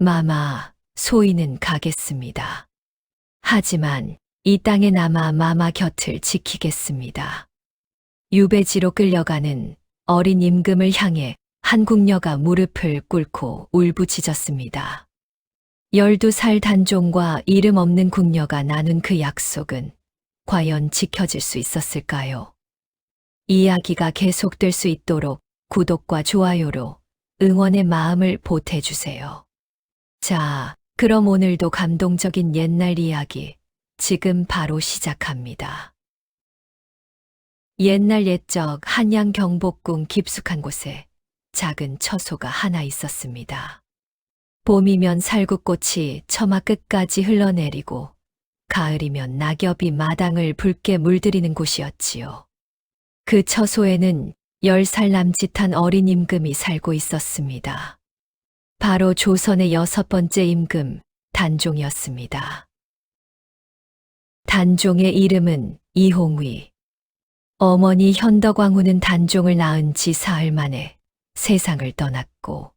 마마, 소인은 가겠습니다. 하지만 이 땅에 남아 마마 곁을 지키겠습니다. 유배지로 끌려가는 어린 임금을 향해 한 궁녀가 무릎을 꿇고 울부짖었습니다. 12살 단종과 이름 없는 궁녀가 나눈 그 약속은 과연 지켜질 수 있었을까요? 이야기가 계속될 수 있도록 구독과 좋아요로 응원의 마음을 보태주세요. 자, 그럼 오늘도 감동적인 옛날 이야기 지금 바로 시작합니다. 옛날 옛적 한양 경복궁 깊숙한 곳에 작은 처소가 하나 있었습니다. 봄이면 살구꽃이 처마 끝까지 흘러내리고 가을이면 낙엽이 마당을 붉게 물들이는 곳이었지요. 그 처소에는 10살 남짓한 어린 임금이 살고 있었습니다. 바로 조선의 6번째 임금 단종이었습니다. 단종의 이름은 이홍위. 어머니 현덕왕후는 단종을 낳은 지 사흘 만에 세상을 떠났고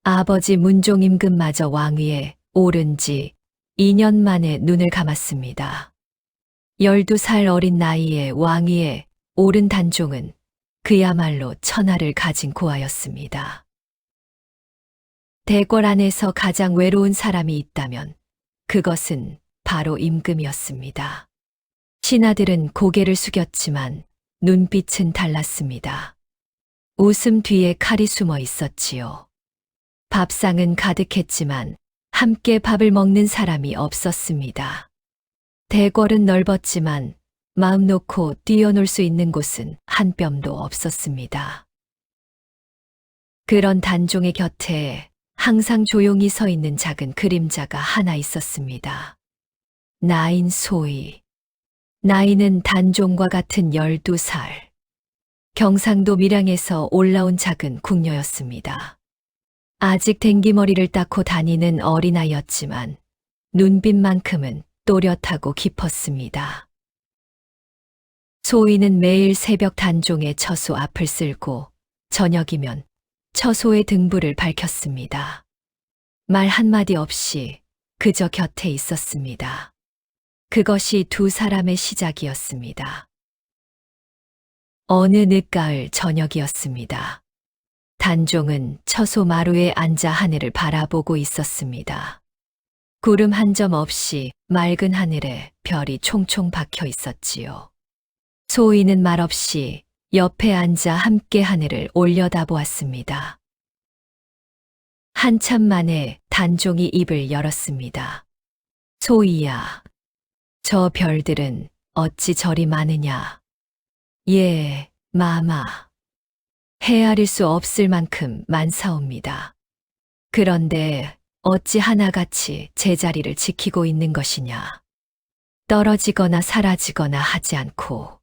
아버지 문종 임금마저 왕위에 오른 지 2년 만에 눈을 감았습니다. 12살 어린 나이에 왕위에 오른 단종은 그야말로 천하를 가진 고아였습니다. 대궐 안에서 가장 외로운 사람이 있다면 그것은 바로 임금이었습니다. 신하들은 고개를 숙였지만 눈빛은 달랐습니다. 웃음 뒤에 칼이 숨어 있었지요. 밥상은 가득했지만 함께 밥을 먹는 사람이 없었습니다. 대궐은 넓었지만 마음 놓고 뛰어놀 수 있는 곳은 한 뼘도 없었습니다. 그런 단종의 곁에 항상 조용히 서 있는 작은 그림자가 하나 있었습니다. 나인 소희. 나이는 단종과 같은 12살. 경상도 밀양에서 올라온 작은 궁녀였습니다. 아직 댕기머리를 닦고 다니는 어린아이였지만 눈빛만큼은 또렷하고 깊었습니다. 소희는 매일 새벽 단종의 처소 앞을 쓸고 저녁이면 처소의 등불을 밝혔습니다. 말 한마디 없이 그저 곁에 있었습니다. 그것이 두 사람의 시작이었습니다. 어느 늦가을 저녁이었습니다. 단종은 처소 마루에 앉아 하늘을 바라보고 있었습니다. 구름 한 점 없이 맑은 하늘에 별이 총총 박혀 있었지요. 소희는 말없이 옆에 앉아 함께 하늘을 올려다보았습니다. 한참 만에 단종이 입을 열었습니다. 소희야, 저 별들은 어찌 저리 많으냐? 예, 마마. 헤아릴 수 없을 만큼 많사옵니다. 그런데 어찌 하나같이 제자리를 지키고 있는 것이냐? 떨어지거나 사라지거나 하지 않고.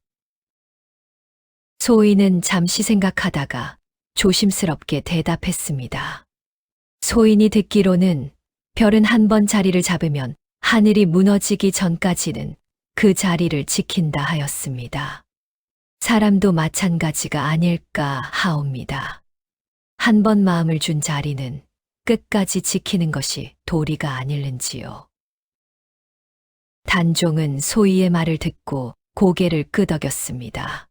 소희는 잠시 생각하다가 조심스럽게 대답했습니다. 소인이 듣기로는 별은 한 번 자리를 잡으면 하늘이 무너지기 전까지는 그 자리를 지킨다 하였습니다. 사람도 마찬가지가 아닐까 하옵니다. 한 번 마음을 준 자리는 끝까지 지키는 것이 도리가 아닐는지요. 단종은 소희의 말을 듣고 고개를 끄덕였습니다.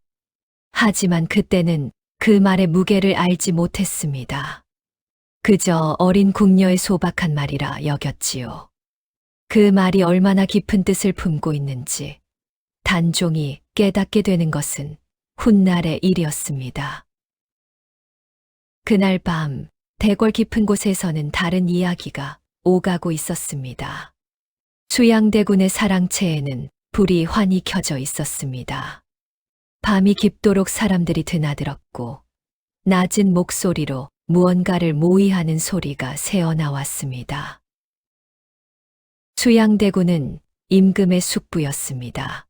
하지만 그때는 그 말의 무게를 알지 못했습니다. 그저 어린 궁녀의 소박한 말이라 여겼지요. 그 말이 얼마나 깊은 뜻을 품고 있는지 단종이 깨닫게 되는 것은 훗날의 일이었습니다. 그날 밤 대궐 깊은 곳에서는 다른 이야기가 오가고 있었습니다. 수양대군의 사랑채에는 불이 환히 켜져 있었습니다. 밤이 깊도록 사람들이 드나들었고 낮은 목소리로 무언가를 모의하는 소리가 새어나왔습니다. 수양대군은 임금의 숙부였습니다.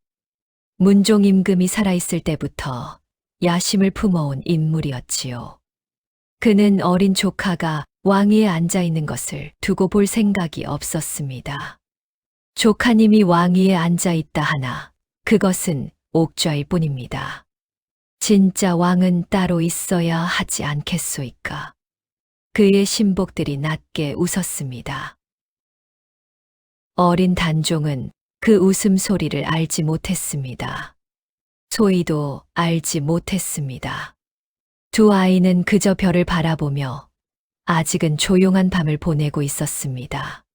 문종 임금이 살아있을 때부터 야심을 품어온 인물이었지요. 그는 어린 조카가 왕위에 앉아있는 것을 두고 볼 생각이 없었습니다. 조카님이 왕위에 앉아있다 하나 그것은 옥좌일 뿐입니다. 진짜 왕은 따로 있어야 하지 않겠소이까. 그의 신복들이 낮게 웃었습니다. 어린 단종은 그 웃음소리를 알지 못했습니다. 소희도 알지 못했습니다. 두 아이는 그저 별을 바라보며 아직은 조용한 밤을 보내고 있었습니다.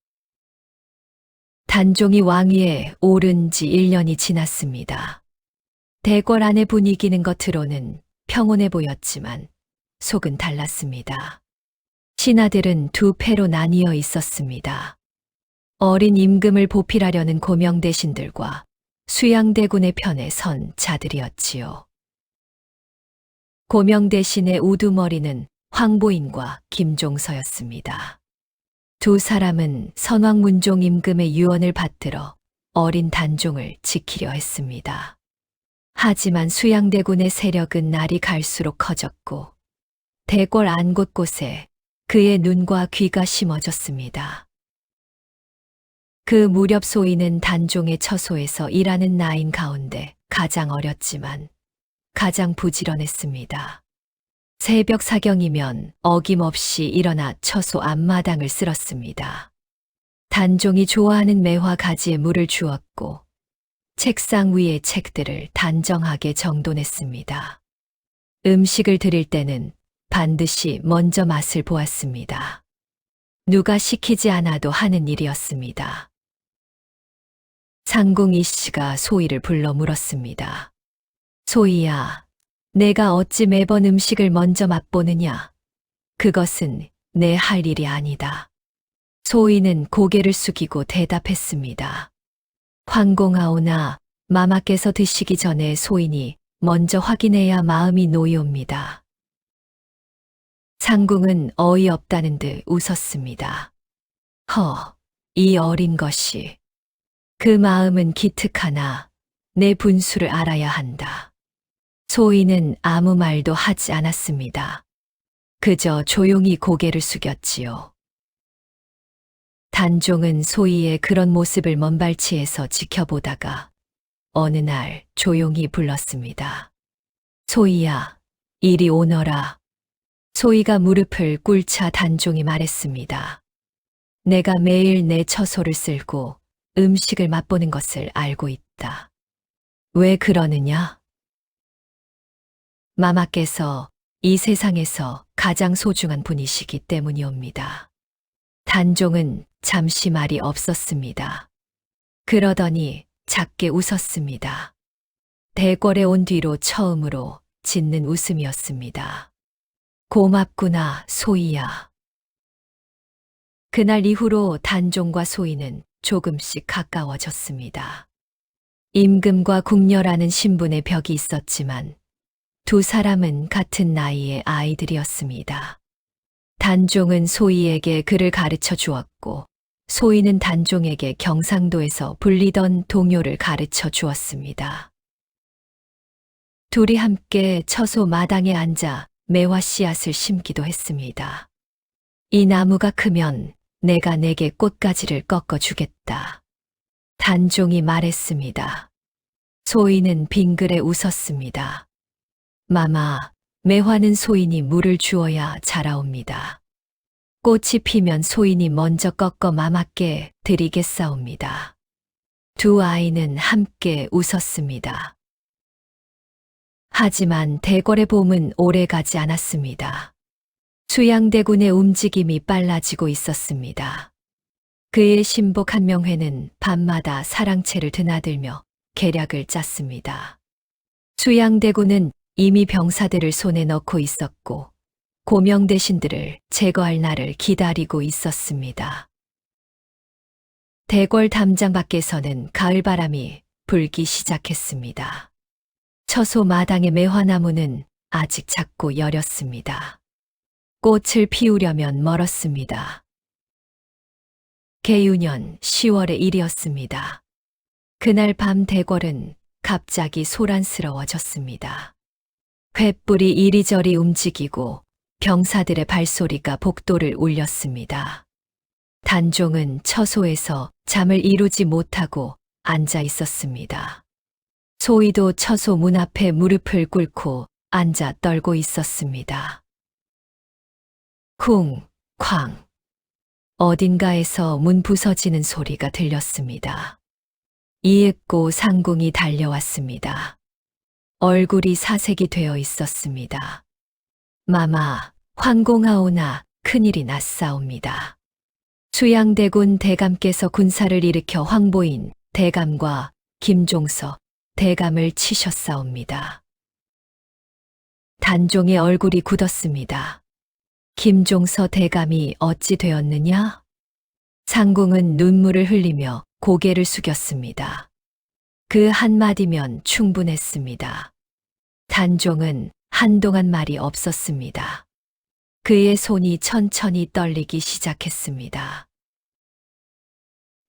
단종이 왕위에 오른 지 1년이 지났습니다. 대궐 안의 분위기는 겉으로는 평온해 보였지만 속은 달랐습니다. 신하들은 두 패로 나뉘어 있었습니다. 어린 임금을 보필하려는 고명대신들과 수양대군의 편에 선 자들이었지요. 고명대신의 우두머리는 황보인과 김종서였습니다. 두 사람은 선왕문종 임금의 유언을 받들어 어린 단종을 지키려 했습니다. 하지만 수양대군의 세력은 날이 갈수록 커졌고 대궐 안 곳곳에 그의 눈과 귀가 심어졌습니다. 그 무렵 소희는 단종의 처소에서 일하는 나인 가운데 가장 어렸지만 가장 부지런했습니다. 새벽 사경이면 어김없이 일어나 처소 앞마당을 쓸었습니다. 단종이 좋아하는 매화 가지에 물을 주었고 책상 위의 책들을 단정하게 정돈했습니다. 음식을 드릴 때는 반드시 먼저 맛을 보았습니다. 누가 시키지 않아도 하는 일이었습니다. 상궁 이씨가 소희를 불러 물었습니다. 소희야, 내가 어찌 매번 음식을 먼저 맛보느냐? 그것은 내 할 일이 아니다. 소희는 고개를 숙이고 대답했습니다. 황공하오나 마마께서 드시기 전에 소인이 먼저 확인해야 마음이 놓이옵니다. 상궁은 어이없다는 듯 웃었습니다. 이 어린 것이. 그 마음은 기특하나 내 분수를 알아야 한다. 소희는 아무 말도 하지 않았습니다. 그저 조용히 고개를 숙였지요. 단종은 소희의 그런 모습을 먼발치에서 지켜보다가 어느 날 조용히 불렀습니다. 소희야, 이리 오너라. 소희가 무릎을 꿇자 단종이 말했습니다. 내가 매일 내 처소를 쓸고 음식을 맛보는 것을 알고 있다. 왜 그러느냐? 마마께서 이 세상에서 가장 소중한 분이시기 때문이옵니다. 단종은 잠시 말이 없었습니다. 그러더니 작게 웃었습니다. 대궐에 온 뒤로 처음으로 짓는 웃음이었습니다. 고맙구나, 소희야. 그날 이후로 단종과 소희는 조금씩 가까워졌습니다. 임금과 궁녀라는 신분의 벽이 있었지만 두 사람은 같은 나이의 아이들이었습니다. 단종은 소희에게 글을 가르쳐 주었고 소희는 단종에게 경상도에서 불리던 동요를 가르쳐 주었습니다. 둘이 함께 처소 마당에 앉아 매화 씨앗을 심기도 했습니다. 이 나무가 크면 내가 내게 꽃가지를 꺾어주겠다. 단종이 말했습니다. 소희는 빙그레 웃었습니다. 마마, 매화는 소인이 물을 주어야 자라옵니다. 꽃이 피면 소인이 먼저 꺾어 마마께 드리겠사옵니다. 두 아이는 함께 웃었습니다. 하지만 대궐의 봄은 오래 가지 않았습니다. 수양대군의 움직임이 빨라지고 있었습니다. 그의 신복 한명회는 밤마다 사랑채를 드나들며 계략을 짰습니다. 수양대군은 이미 병사들을 손에 넣고 있었고 고명대신들을 제거할 날을 기다리고 있었습니다. 대궐 담장 밖에서는 가을바람이 불기 시작했습니다. 처소 마당의 매화나무는 아직 작고 여렸습니다. 꽃을 피우려면 멀었습니다. 개유년 10월의 일이었습니다. 그날 밤 대궐은 갑자기 소란스러워졌습니다. 횃불이 이리저리 움직이고 병사들의 발소리가 복도를 울렸습니다. 단종은 처소에서 잠을 이루지 못하고 앉아 있었습니다. 소희도 처소 문 앞에 무릎을 꿇고 앉아 떨고 있었습니다. 쿵, 쾅. 어딘가에서 문 부서지는 소리가 들렸습니다. 이윽고 상궁이 달려왔습니다. 얼굴이 사색이 되어 있었습니다. 마마, 황공하오나 큰일이 났사옵니다. 수양대군 대감께서 군사를 일으켜 황보인 대감과 김종서 대감을 치셨사옵니다. 단종의 얼굴이 굳었습니다. 김종서 대감이 어찌 되었느냐? 상궁은 눈물을 흘리며 고개를 숙였습니다. 그 한마디면 충분했습니다. 단종은 한동안 말이 없었습니다. 그의 손이 천천히 떨리기 시작했습니다.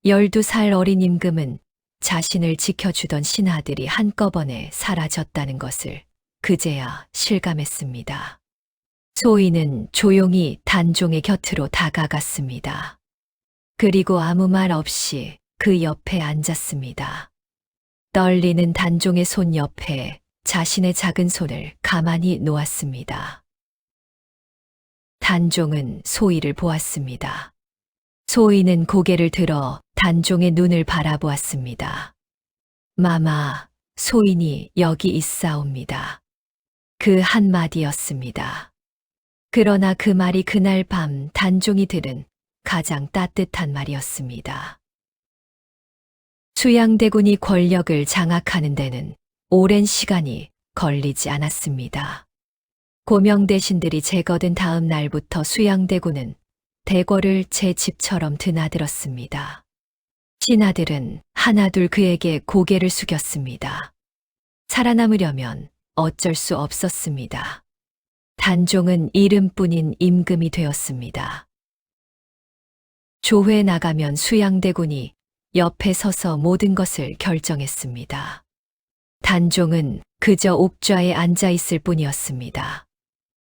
12살 어린 임금은 자신을 지켜주던 신하들이 한꺼번에 사라졌다는 것을 그제야 실감했습니다. 소인은 조용히 단종의 곁으로 다가갔습니다. 그리고 아무 말 없이 그 옆에 앉았습니다. 떨리는 단종의 손 옆에 자신의 작은 손을 가만히 놓았습니다. 단종은 소희를 보았습니다. 소희는 고개를 들어 단종의 눈을 바라보았습니다. 마마, 소인이 여기 있사옵니다. 그 한마디였습니다. 그러나 그 말이 그날 밤 단종이 들은 가장 따뜻한 말이었습니다. 수양대군이 권력을 장악하는 데는 오랜 시간이 걸리지 않았습니다. 고명대신들이 제거된 다음 날부터 수양대군은 대궐을 제 집처럼 드나들었습니다. 신하들은 하나둘 그에게 고개를 숙였습니다. 살아남으려면 어쩔 수 없었습니다. 단종은 이름뿐인 임금이 되었습니다. 조회에 나가면 수양대군이 옆에 서서 모든 것을 결정했습니다. 단종은 그저 옥좌에 앉아 있을 뿐이었습니다.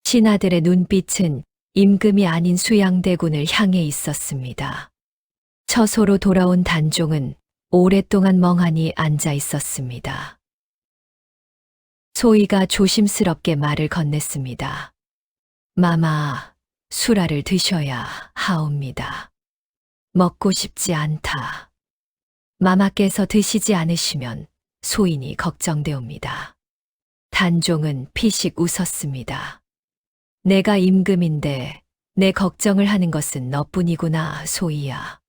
신하들의 눈빛은 임금이 아닌 수양대군을 향해 있었습니다. 처소로 돌아온 단종은 오랫동안 멍하니 앉아 있었습니다. 소희가 조심스럽게 말을 건넸습니다. 마마, 수라를 드셔야 하옵니다. 먹고 싶지 않다. 마마께서 드시지 않으시면 소인이 걱정되옵니다. 단종은 피식 웃었습니다. 내가 임금인데 내 걱정을 하는 것은 너뿐이구나, 소희야.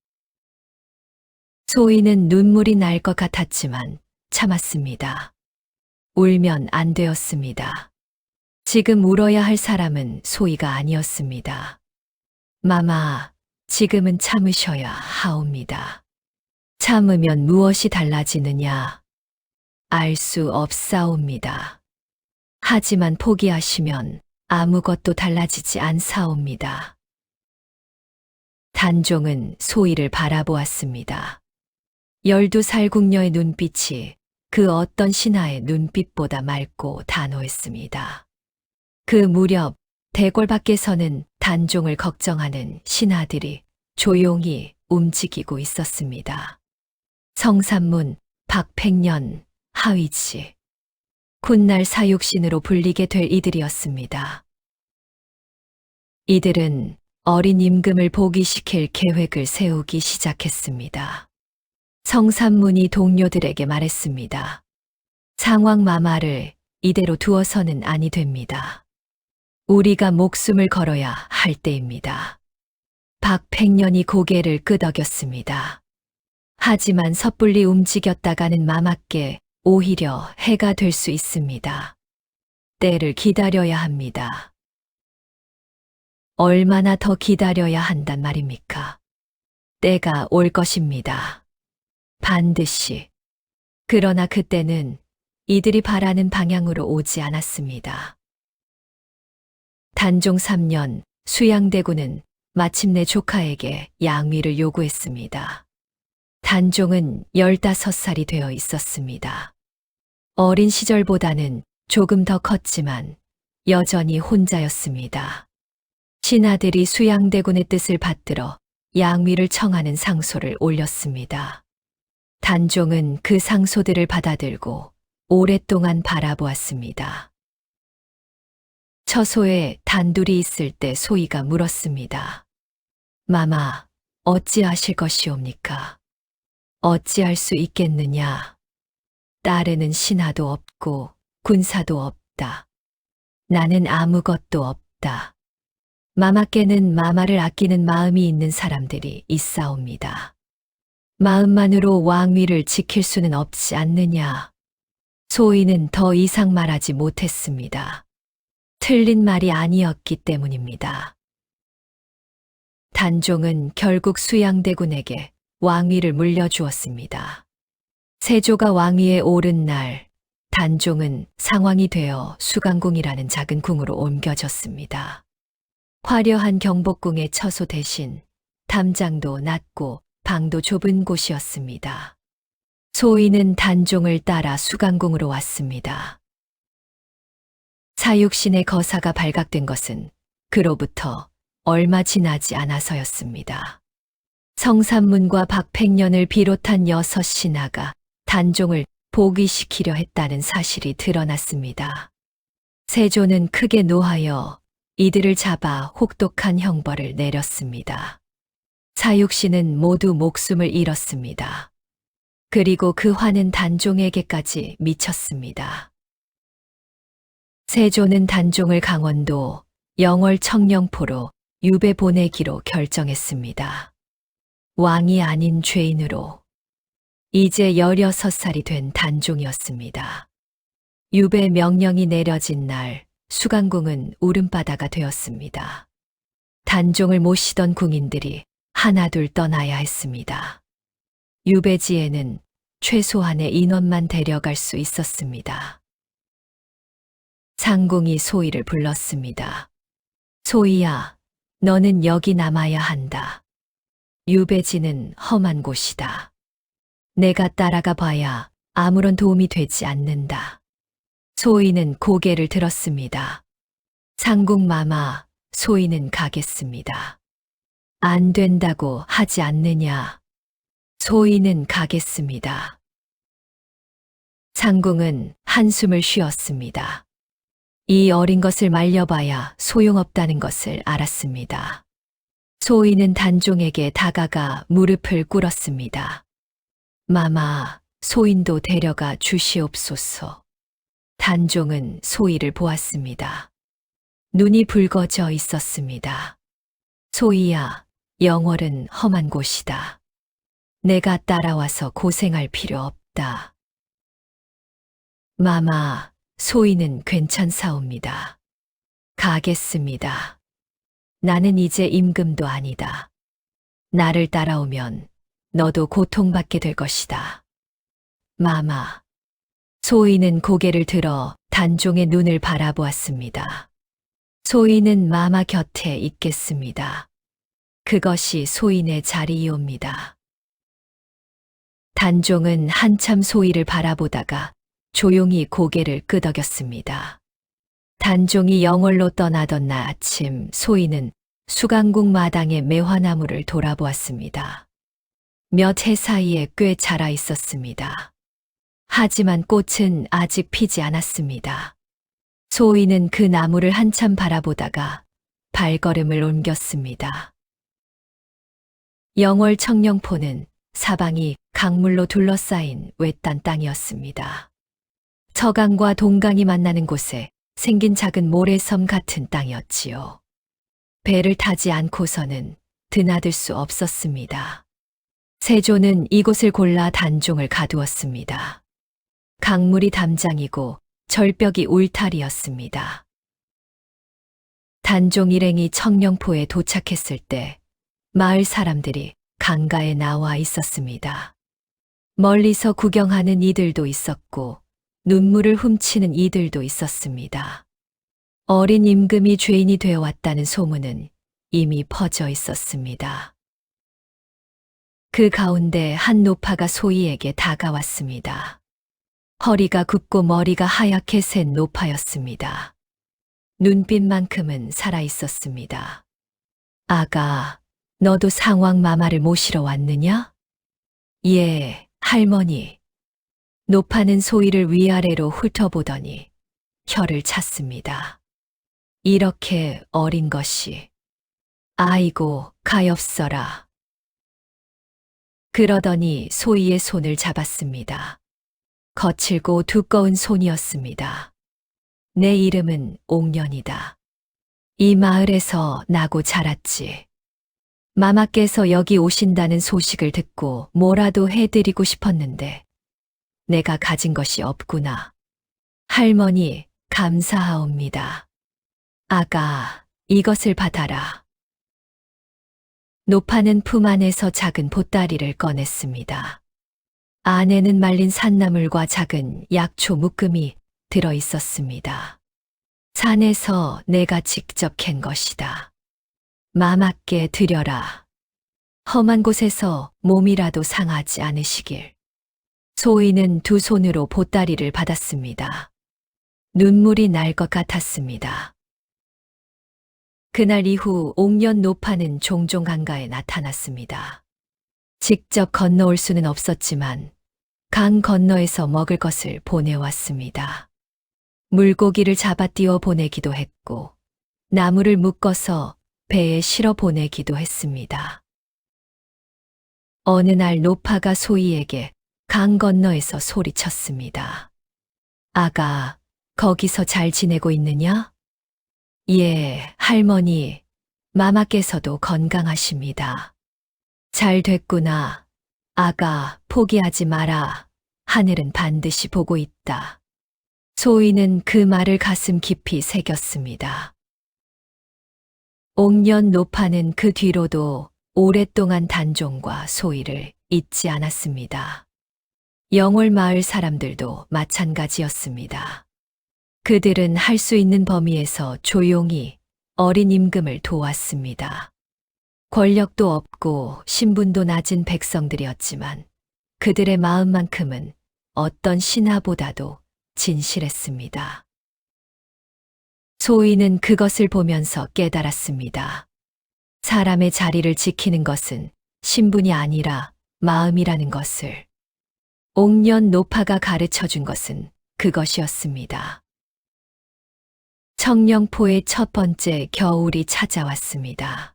소희는 눈물이 날 것 같았지만 참았습니다. 울면 안 되었습니다. 지금 울어야 할 사람은 소희가 아니었습니다. 마마, 지금은 참으셔야 하옵니다. 참으면 무엇이 달라지느냐? 알 수 없사옵니다. 하지만 포기하시면 아무것도 달라지지 않사옵니다. 단종은 소희를 바라보았습니다. 12살 궁녀의 눈빛이 그 어떤 신하의 눈빛보다 맑고 단호했습니다. 그 무렵 대궐 밖에서는 단종을 걱정하는 신하들이 조용히 움직이고 있었습니다. 성삼문, 박팽년, 하위치, 훗날 사육신으로 불리게 될 이들이었습니다. 이들은 어린 임금을 복위시킬 계획을 세우기 시작했습니다. 성삼문이 동료들에게 말했습니다. 상왕마마를 이대로 두어서는 아니 됩니다. 우리가 목숨을 걸어야 할 때입니다. 박팽년이 고개를 끄덕였습니다. 하지만 섣불리 움직였다가는 마마께 오히려 해가 될 수 있습니다. 때를 기다려야 합니다. 얼마나 더 기다려야 한단 말입니까? 때가 올 것입니다. 반드시. 그러나 그때는 이들이 바라는 방향으로 오지 않았습니다. 단종 3년 수양대군은 마침내 조카에게 양위를 요구했습니다. 단종은 15살이 되어 있었습니다. 어린 시절보다는 조금 더 컸지만 여전히 혼자였습니다. 신하들이 수양대군의 뜻을 받들어 양위를 청하는 상소를 올렸습니다. 단종은 그 상소들을 받아들고 오랫동안 바라보았습니다. 처소에 단둘이 있을 때 소희가 물었습니다. 마마, 어찌하실 것이옵니까? 어찌할 수 있겠느냐? 딸에는 신하도 없고 군사도 없다. 나는 아무것도 없다. 마마께는 마마를 아끼는 마음이 있는 사람들이 있사옵니다. 마음만으로 왕위를 지킬 수는 없지 않느냐. 소인은 더 이상 말하지 못했습니다. 틀린 말이 아니었기 때문입니다. 단종은 결국 수양대군에게 왕위를 물려주었습니다. 세조가 왕위에 오른 날, 단종은 상왕이 되어 수강궁이라는 작은 궁으로 옮겨졌습니다. 화려한 경복궁의 처소 대신 담장도 낮고 방도 좁은 곳이었습니다. 소인은 단종을 따라 수강궁으로 왔습니다. 사육신의 거사가 발각된 것은 그로부터 얼마 지나지 않아서였습니다. 성삼문과 박팽년을 비롯한 6신하가 단종을 복위시키려 했다는 사실이 드러났습니다. 세조는 크게 노하여 이들을 잡아 혹독한 형벌을 내렸습니다. 사육신은 모두 목숨을 잃었습니다. 그리고 그 화는 단종에게까지 미쳤습니다. 세조는 단종을 강원도 영월 청령포로 유배 보내기로 결정했습니다. 왕이 아닌 죄인으로. 이제 16살이 된 단종이었습니다. 유배 명령이 내려진 날 수강궁은 울음바다가 되었습니다. 단종을 모시던 궁인들이 하나둘 떠나야 했습니다. 유배지에는 최소한의 인원만 데려갈 수 있었습니다. 상궁이 소희를 불렀습니다. 소희야, 너는 여기 남아야 한다. 유배지는 험한 곳이다. 내가 따라가 봐야 아무런 도움이 되지 않는다. 소희는 고개를 들었습니다. 상궁 마마, 소희는 가겠습니다. 안 된다고 하지 않느냐. 소희는 가겠습니다. 상궁은 한숨을 쉬었습니다. 이 어린 것을 말려봐야 소용없다는 것을 알았습니다. 소희는 단종에게 다가가 무릎을 꿇었습니다. 마마, 소인도 데려가 주시옵소서. 단종은 소희를 보았습니다. 눈이 붉어져 있었습니다. 소희야, 영월은 험한 곳이다. 내가 따라와서 고생할 필요 없다. 마마, 소희는 괜찮사옵니다. 가겠습니다. 나는 이제 임금도 아니다. 나를 따라오면 너도 고통받게 될 것이다. 마마. 소희는 고개를 들어 단종의 눈을 바라보았습니다. 소희는 마마 곁에 있겠습니다. 그것이 소인의 자리이옵니다. 단종은 한참 소희를 바라보다가 조용히 고개를 끄덕였습니다. 단종이 영월로 떠나던 날 아침 소희는 수강궁 마당의 매화나무를 돌아보았습니다. 몇 해 사이에 꽤 자라 있었습니다. 하지만 꽃은 아직 피지 않았습니다. 소희는 그 나무를 한참 바라보다가 발걸음을 옮겼습니다. 영월 청령포는 사방이 강물로 둘러싸인 외딴 땅이었습니다. 서강과 동강이 만나는 곳에 생긴 작은 모래섬 같은 땅이었지요. 배를 타지 않고서는 드나들 수 없었습니다. 세조는 이곳을 골라 단종을 가두었습니다. 강물이 담장이고 절벽이 울타리였습니다. 단종 일행이 청령포에 도착했을 때 마을 사람들이 강가에 나와 있었습니다. 멀리서 구경하는 이들도 있었고 눈물을 훔치는 이들도 있었습니다. 어린 임금이 죄인이 되어 왔다는 소문은 이미 퍼져 있었습니다. 그 가운데 한 노파가 소희에게 다가왔습니다. 허리가 굽고 머리가 하얗게 센 노파였습니다. 눈빛만큼은 살아있었습니다. 아가, 너도 상왕 마마를 모시러 왔느냐? 예, 할머니. 노파는 소희를 위아래로 훑어보더니 혀를 찼습니다. 이렇게 어린 것이 아이고, 가엾어라. 그러더니 소희의 손을 잡았습니다. 거칠고 두꺼운 손이었습니다. 내 이름은 옥년이다. 이 마을에서 나고 자랐지. 마마께서 여기 오신다는 소식을 듣고 뭐라도 해드리고 싶었는데 내가 가진 것이 없구나. 할머니, 감사하옵니다. 아가, 이것을 받아라. 노파는 품 안에서 작은 보따리를 꺼냈습니다. 안에는 말린 산나물과 작은 약초 묶음이 들어 있었습니다. 산에서 내가 직접 캔 것이다. 마마께 드려라. 험한 곳에서 몸이라도 상하지 않으시길. 소희는 두 손으로 보따리를 받았습니다. 눈물이 날 것 같았습니다. 그날 이후 옥년 노파는 종종 강가에 나타났습니다. 직접 건너올 수는 없었지만 강 건너에서 먹을 것을 보내왔습니다. 물고기를 잡아 띄워 보내기도 했고 나무를 묶어서 배에 실어 보내기도 했습니다. 어느 날 노파가 소희에게 강 건너에서 소리쳤습니다. 아가, 거기서 잘 지내고 있느냐? 예, 할머니, 마마께서도 건강하십니다. 잘 됐구나. 아가, 포기하지 마라. 하늘은 반드시 보고 있다. 소희는 그 말을 가슴 깊이 새겼습니다. 옥년 노파는 그 뒤로도 오랫동안 단종과 소희를 잊지 않았습니다. 영월 마을 사람들도 마찬가지였습니다. 그들은 할 수 있는 범위에서 조용히 어린 임금을 도왔습니다. 권력도 없고 신분도 낮은 백성들이었지만 그들의 마음만큼은 어떤 신하보다도 진실했습니다. 소희는 그것을 보면서 깨달았습니다. 사람의 자리를 지키는 것은 신분이 아니라 마음이라는 것을. 옥년 노파가 가르쳐 준 것은 그것이었습니다. 청령포의 첫 번째 겨울이 찾아왔습니다.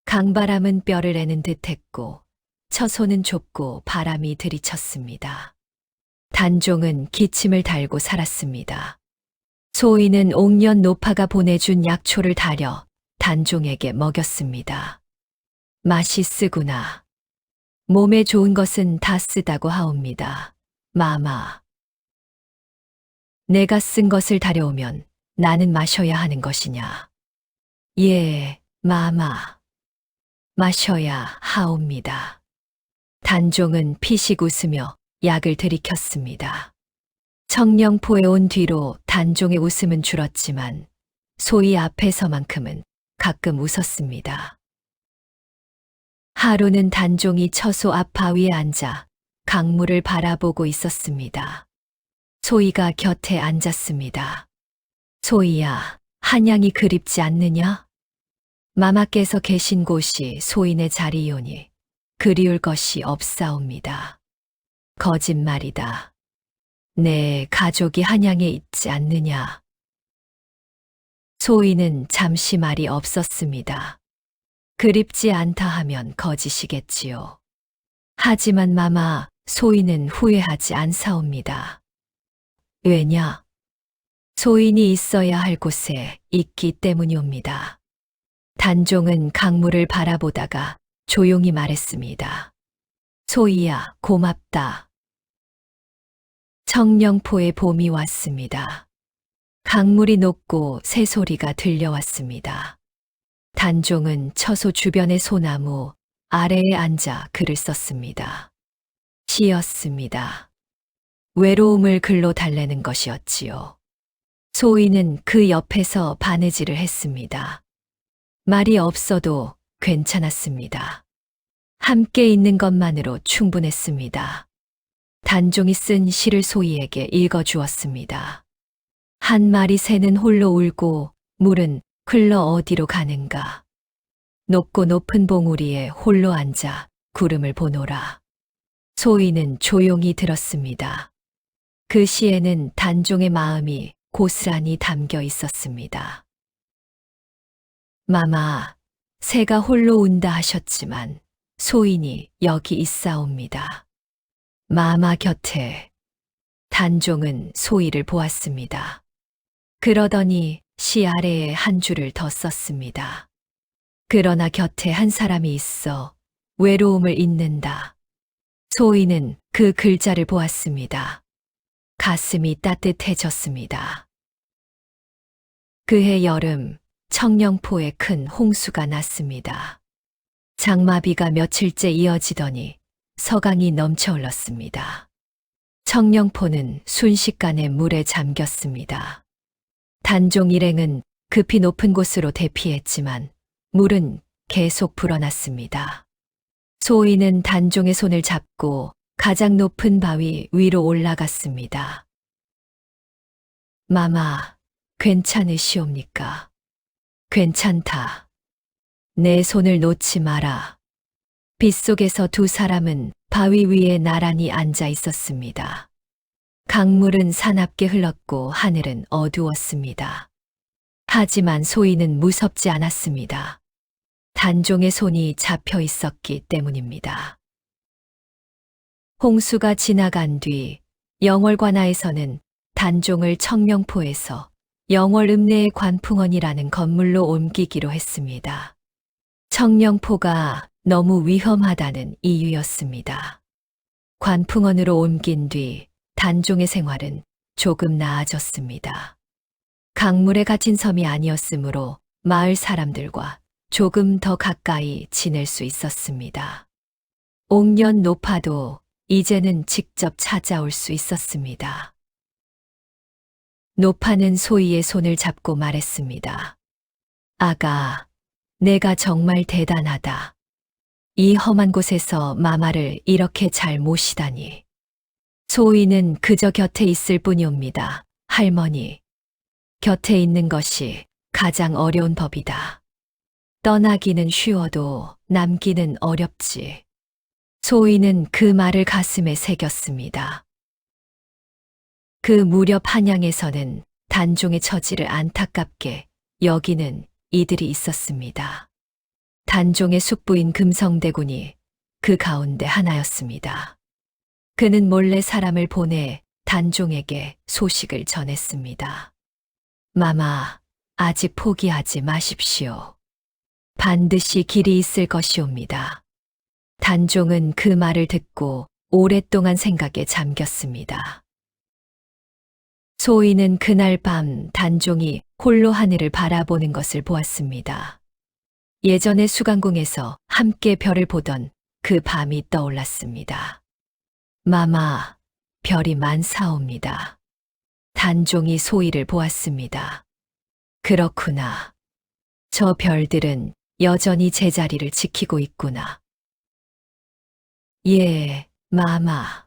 강바람은 뼈를 애는 듯했고 처소는 좁고 바람이 들이쳤습니다. 단종은 기침을 달고 살았습니다. 소희는 옥년 노파가 보내준 약초를 다려 단종에게 먹였습니다. 맛이 쓰구나. 몸에 좋은 것은 다 쓰다고 하옵니다. 마마. 내가 쓴 것을 다려오면 나는 마셔야 하는 것이냐? 예, 마마. 마셔야 하옵니다. 단종은 피식 웃으며 약을 들이켰습니다. 청령포에 온 뒤로 단종의 웃음은 줄었지만 소희 앞에서만큼은 가끔 웃었습니다. 하루는 단종이 처소 앞 바위에 앉아 강물을 바라보고 있었습니다. 소희가 곁에 앉았습니다. 소희야, 한양이 그립지 않느냐? 마마께서 계신 곳이 소인의 자리이오니 그리울 것이 없사옵니다. 거짓말이다. 내 가족이 한양에 있지 않느냐? 소희는 잠시 말이 없었습니다. 그립지 않다 하면 거짓이겠지요. 하지만 마마, 소희는 후회하지 않사옵니다. 왜냐? 소인이 있어야 할 곳에 있기 때문이옵니다. 단종은 강물을 바라보다가 조용히 말했습니다. 소희야, 고맙다. 청령포에 봄이 왔습니다. 강물이 녹고 새소리가 들려왔습니다. 단종은 처소 주변의 소나무 아래에 앉아 글을 썼습니다. 시였습니다. 외로움을 글로 달래는 것이었지요. 소희는 그 옆에서 바느질을 했습니다. 말이 없어도 괜찮았습니다. 함께 있는 것만으로 충분했습니다. 단종이 쓴 시를 소희에게 읽어주었습니다. 한 마리 새는 홀로 울고 물은 흘러 어디로 가는가. 높고 높은 봉우리에 홀로 앉아 구름을 보노라. 소희는 조용히 들었습니다. 그 시에는 단종의 마음이 고스란히 담겨 있었습니다. 마마, 새가 홀로 운다 하셨지만 소인이 여기 있사옵니다. 마마 곁에. 단종은 소희를 보았습니다. 그러더니 시 아래에 한 줄을 더 썼습니다. 그러나 곁에 한 사람이 있어 외로움을 잊는다. 소희는 그 글자를 보았습니다. 가슴이 따뜻해졌습니다. 그해 여름 청령포에 큰 홍수가 났습니다. 장마비가 며칠째 이어지더니 서강이 넘쳐 흘렀습니다. 청령포는 순식간에 물에 잠겼습니다. 단종 일행은 급히 높은 곳으로 대피했지만 물은 계속 불어났습니다. 소희는 단종의 손을 잡고 가장 높은 바위 위로 올라갔습니다. 마마, 괜찮으시옵니까? 괜찮다. 내 손을 놓지 마라. 빗속에서 두 사람은 바위 위에 나란히 앉아 있었습니다. 강물은 사납게 흘렀고 하늘은 어두웠습니다. 하지만 소희는 무섭지 않았습니다. 단종의 손이 잡혀 있었기 때문입니다. 홍수가 지나간 뒤 영월관하에서는 단종을 청령포에서 영월읍내의 관풍원이라는 건물로 옮기기로 했습니다. 청령포가 너무 위험하다는 이유였습니다. 관풍원으로 옮긴 뒤 단종의 생활은 조금 나아졌습니다. 강물에 갇힌 섬이 아니었으므로 마을 사람들과 조금 더 가까이 지낼 수 있었습니다. 옥년 노파도 이제는 직접 찾아올 수 있었습니다. 노파는 소희의 손을 잡고 말했습니다. 아가, 내가 정말 대단하다. 이 험한 곳에서 마마를 이렇게 잘 모시다니. 소희는 그저 곁에 있을 뿐이옵니다. 할머니. 곁에 있는 것이 가장 어려운 법이다. 떠나기는 쉬워도 남기는 어렵지. 소희는 그 말을 가슴에 새겼습니다. 그 무렵 한양에서는 단종의 처지를 안타깝게 여기는 이들이 있었습니다. 단종의 숙부인 금성대군이 그 가운데 하나였습니다. 그는 몰래 사람을 보내 단종에게 소식을 전했습니다. 마마, 아직 포기하지 마십시오. 반드시 길이 있을 것이옵니다. 단종은 그 말을 듣고 오랫동안 생각에 잠겼습니다. 소희는 그날 밤 단종이 홀로 하늘을 바라보는 것을 보았습니다. 예전에 수강궁에서 함께 별을 보던 그 밤이 떠올랐습니다. 마마, 별이 많사옵니다. 단종이 소희를 보았습니다. 그렇구나. 저 별들은 여전히 제자리를 지키고 있구나. 예, 마마.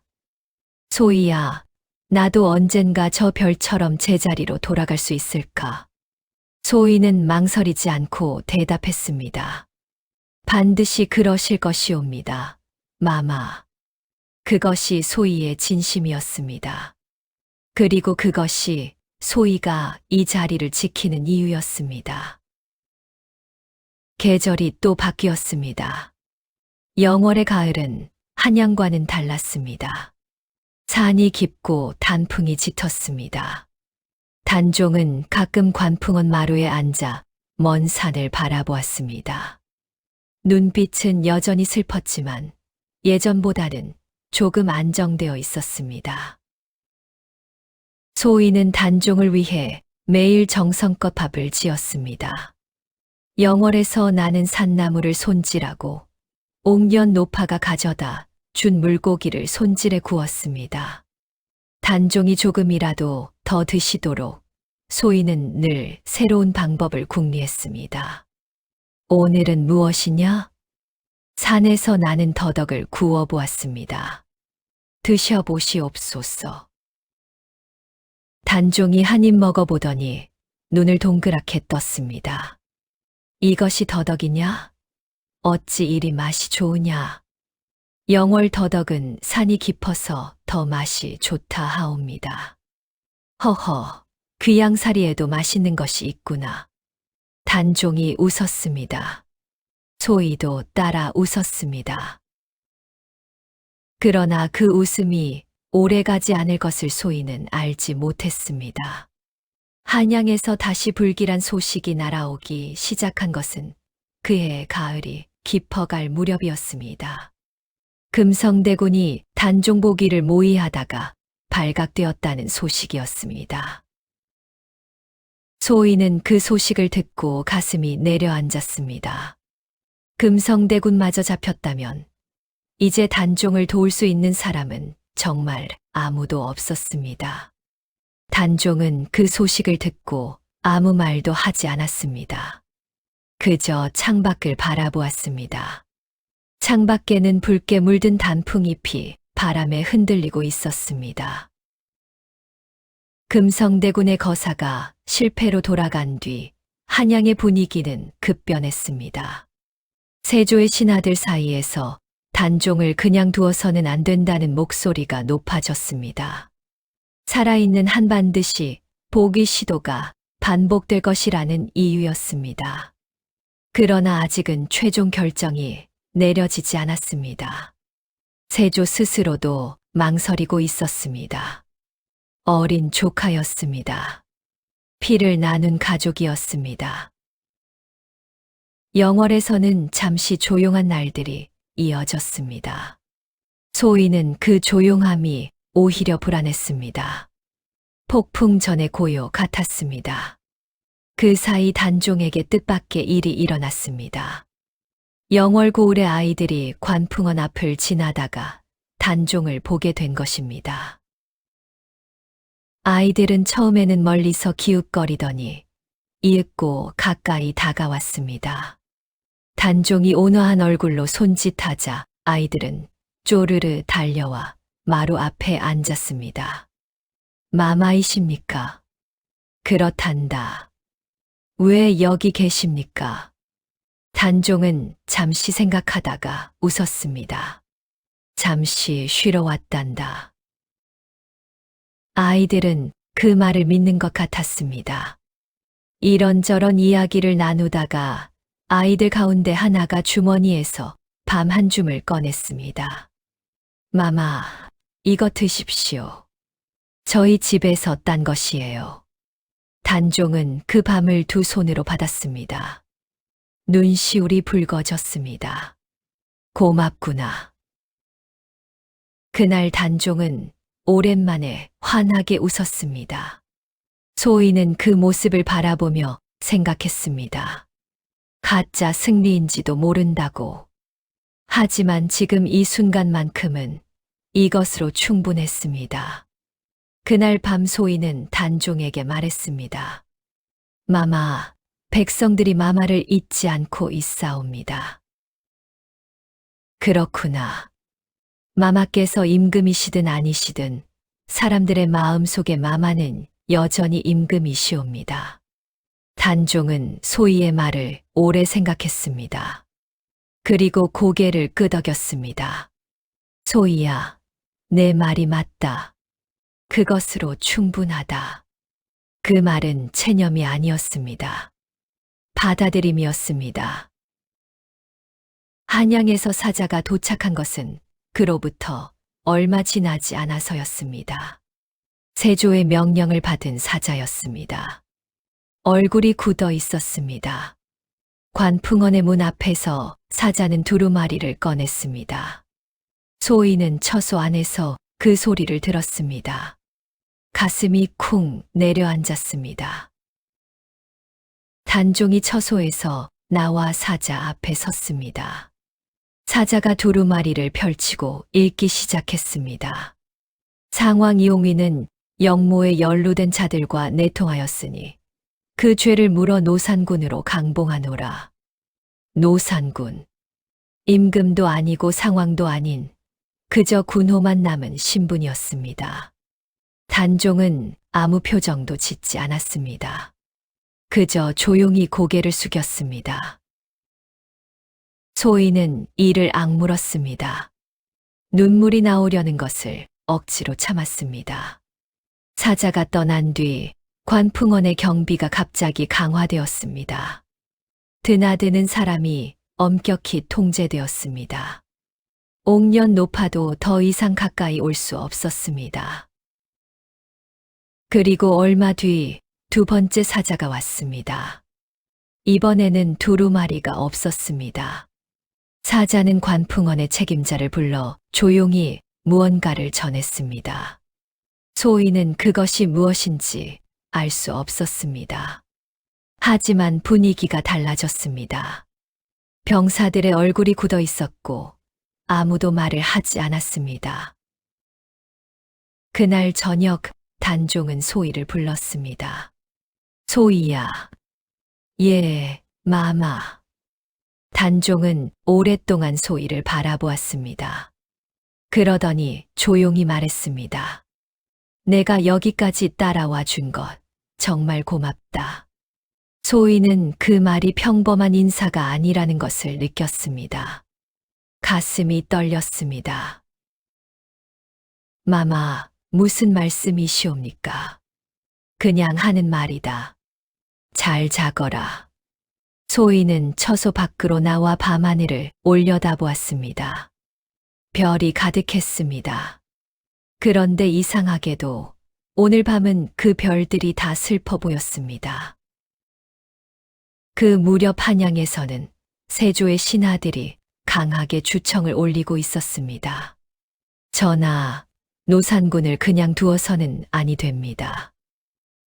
소희야, 나도 언젠가 저 별처럼 제자리로 돌아갈 수 있을까? 소희는 망설이지 않고 대답했습니다. 반드시 그러실 것이옵니다. 마마. 그것이 소희의 진심이었습니다. 그리고 그것이 소희가 이 자리를 지키는 이유였습니다. 계절이 또 바뀌었습니다. 영월의 가을은 한양과는 달랐습니다. 산이 깊고 단풍이 짙었습니다. 단종은 가끔 관풍원 마루에 앉아 먼 산을 바라보았습니다. 눈빛은 여전히 슬펐지만 예전보다는 조금 안정되어 있었습니다. 소희는 단종을 위해 매일 정성껏 밥을 지었습니다. 영월에서 나는 산나물을 손질하고 옥년 노파가 가져다 준 물고기를 손질해 구웠습니다. 단종이 조금이라도 더 드시도록 소희는 늘 새로운 방법을 궁리했습니다. 오늘은 무엇이냐? 산에서 나는 더덕을 구워 보았습니다. 드셔보시옵소서. 단종이 한 입 먹어보더니 눈을 동그랗게 떴습니다. 이것이 더덕이냐? 어찌 이리 맛이 좋으냐? 영월 더덕은 산이 깊어서 더 맛이 좋다 하옵니다. 허허, 귀양사리에도 맛있는 것이 있구나. 단종이 웃었습니다. 소희도 따라 웃었습니다. 그러나 그 웃음이 오래가지 않을 것을 소희는 알지 못했습니다. 한양에서 다시 불길한 소식이 날아오기 시작한 것은 그해 가을이 깊어갈 무렵이었습니다. 금성대군이 단종보기를 모의하다가 발각되었다는 소식이었습니다. 소희는 그 소식을 듣고 가슴이 내려앉았습니다. 금성대군마저 잡혔다면 이제 단종을 도울 수 있는 사람은 정말 아무도 없었습니다. 단종은 그 소식을 듣고 아무 말도 하지 않았습니다. 그저 창밖을 바라보았습니다. 창밖에는 붉게 물든 단풍잎이 바람에 흔들리고 있었습니다. 금성대군의 거사가 실패로 돌아간 뒤 한양의 분위기는 급변했습니다. 세조의 신하들 사이에서 단종을 그냥 두어서는 안 된다는 목소리가 높아졌습니다. 살아있는 한 반드시 보기 시도가 반복될 것이라는 이유였습니다. 그러나 아직은 최종 결정이 내려지지 않았습니다. 세조 스스로도 망설이고 있었습니다. 어린 조카였습니다. 피를 나눈 가족이었습니다. 영월에서는 잠시 조용한 날들이 이어졌습니다. 소희는 그 조용함이 오히려 불안했습니다. 폭풍 전의 고요 같았습니다. 그 사이 단종에게 뜻밖의 일이 일어났습니다. 영월 고을의 아이들이 관풍원 앞을 지나다가 단종을 보게 된 것입니다. 아이들은 처음에는 멀리서 기웃거리더니 이윽고 가까이 다가왔습니다. 단종이 온화한 얼굴로 손짓하자 아이들은 쪼르르 달려와 마루 앞에 앉았습니다. 마마이십니까? 그렇단다. 왜 여기 계십니까? 단종은 잠시 생각하다가 웃었습니다. 잠시 쉬러 왔단다. 아이들은 그 말을 믿는 것 같았습니다. 이런저런 이야기를 나누다가 아이들 가운데 하나가 주머니에서 밤 한 줌을 꺼냈습니다. 마마, 이거 드십시오. 저희 집에서 딴 것이에요. 단종은 그 밤을 두 손으로 받았습니다. 눈시울이 붉어졌습니다. 고맙구나. 그날 단종은 오랜만에 환하게 웃었습니다. 소희는 그 모습을 바라보며 생각했습니다. 가짜 승리인지도 모른다고. 하지만 지금 이 순간만큼은 이것으로 충분했습니다. 그날 밤 소희는 단종에게 말했습니다. 마마, 백성들이 마마를 잊지 않고 있사옵니다. 그렇구나. 마마께서 임금이시든 아니시든 사람들의 마음속에 마마는 여전히 임금이시옵니다. 단종은 소희의 말을 오래 생각했습니다. 그리고 고개를 끄덕였습니다. 소희야, 내 말이 맞다. 그것으로 충분하다. 그 말은 체념이 아니었습니다. 받아들임이었습니다. 한양에서 사자가 도착한 것은 그로부터 얼마 지나지 않아서였습니다. 세조의 명령을 받은 사자였습니다. 얼굴이 굳어 있었습니다. 관풍원의 문 앞에서 사자는 두루마리를 꺼냈습니다. 소희는 처소 안에서 그 소리를 들었습니다. 가슴이 쿵 내려앉았습니다. 단종이 처소에서 나와 사자 앞에 섰습니다. 사자가 두루마리를 펼치고 읽기 시작했습니다. 상왕이용위는 영모에 연루된 자들과 내통하였으니 그 죄를 물어 노산군으로 강봉하노라. 노산군. 임금도 아니고 상왕도 아닌 그저 군호만 남은 신분이었습니다. 단종은 아무 표정도 짓지 않았습니다. 그저 조용히 고개를 숙였습니다. 소희는 이를 악물었습니다. 눈물이 나오려는 것을 억지로 참았습니다. 사자가 떠난 뒤 관풍원의 경비가 갑자기 강화되었습니다. 드나드는 사람이 엄격히 통제되었습니다. 옥년 높아도 더 이상 가까이 올 수 없었습니다. 그리고 얼마 뒤 두 번째 사자가 왔습니다. 이번에는 두루마리가 없었습니다. 사자는 관풍원의 책임자를 불러 조용히 무언가를 전했습니다. 소희는 그것이 무엇인지 알 수 없었습니다. 하지만 분위기가 달라졌습니다. 병사들의 얼굴이 굳어 있었고 아무도 말을 하지 않았습니다. 그날 저녁 단종은 소희를 불렀습니다. 소희야. 예, 마마. 단종은 오랫동안 소희를 바라보았습니다. 그러더니 조용히 말했습니다. 내가 여기까지 따라와 준 것 정말 고맙다. 소희는 그 말이 평범한 인사가 아니라는 것을 느꼈습니다. 가슴이 떨렸습니다. 마마, 무슨 말씀이시옵니까? 그냥 하는 말이다. 잘 자거라. 소희는 처소 밖으로 나와 밤하늘을 올려다보았습니다. 별이 가득했습니다. 그런데 이상하게도 오늘 밤은 그 별들이 다 슬퍼 보였습니다. 그 무렵 한양에서는 세조의 신하들이 강하게 주청을 올리고 있었습니다. 전하, 노산군을 그냥 두어서는 아니 됩니다.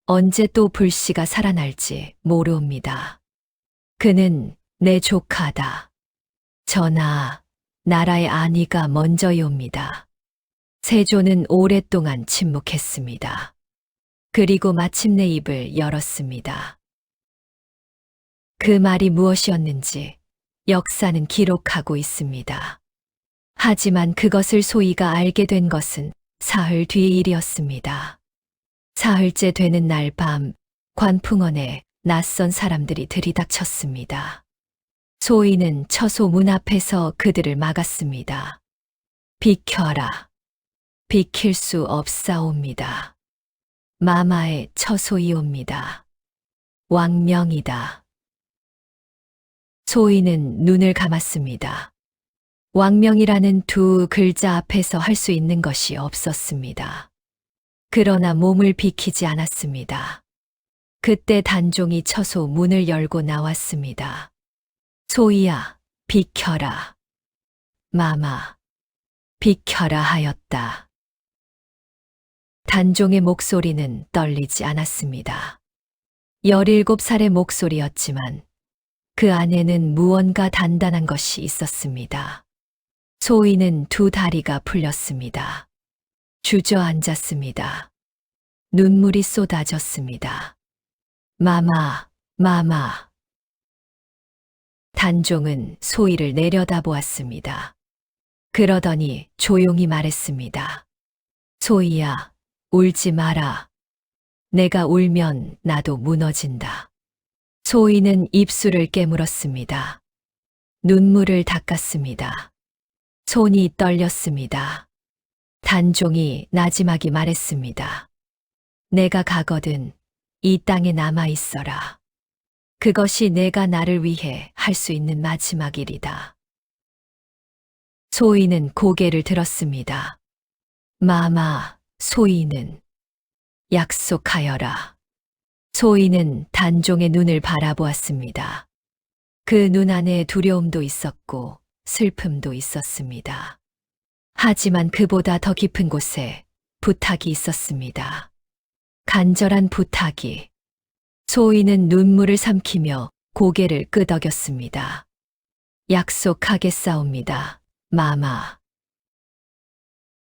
언제 또 불씨가 살아날지 모르옵니다. 그는 내 조카다. 전하, 나라의 안위가 먼저이옵니다. 세조는 오랫동안 침묵했습니다. 그리고 마침내 입을 열었습니다. 그 말이 무엇이었는지 역사는 기록하고 있습니다. 하지만 그것을 소희가 알게 된 것은 사흘 뒤의 일이었습니다. 사흘째 되는 날 밤 관풍원에 낯선 사람들이 들이닥쳤습니다. 소희는 처소 문 앞에서 그들을 막았습니다. 비켜라. 비킬 수 없사옵니다. 마마의 처소이옵니다. 왕명이다. 소희는 눈을 감았습니다. 왕명이라는 두 글자 앞에서 할 수 있는 것이 없었습니다. 그러나 몸을 비키지 않았습니다. 그때 단종이 처소 문을 열고 나왔습니다. 소희야, 비켜라. 마마, 비켜라 하였다. 단종의 목소리는 떨리지 않았습니다. 17살의 목소리였지만 그 안에는 무언가 단단한 것이 있었습니다. 소희는 두 다리가 풀렸습니다. 주저앉았습니다. 눈물이 쏟아졌습니다. 마마, 마마. 단종은 소희를 내려다보았습니다. 그러더니 조용히 말했습니다. 소희야, 울지 마라. 내가 울면 나도 무너진다. 소희는 입술을 깨물었습니다. 눈물을 닦았습니다. 손이 떨렸습니다. 단종이 나지막이 말했습니다. 내가 가거든 이 땅에 남아 있어라. 그것이 내가 나를 위해 할 수 있는 마지막 일이다. 소희는 고개를 들었습니다. 마마, 소희는 약속하여라. 소희는 단종의 눈을 바라보았습니다. 그 눈 안에 두려움도 있었고 슬픔도 있었습니다. 하지만 그보다 더 깊은 곳에 부탁이 있었습니다. 간절한 부탁이. 소희는 눈물을 삼키며 고개를 끄덕였습니다. 약속하겠사옵니다, 마마.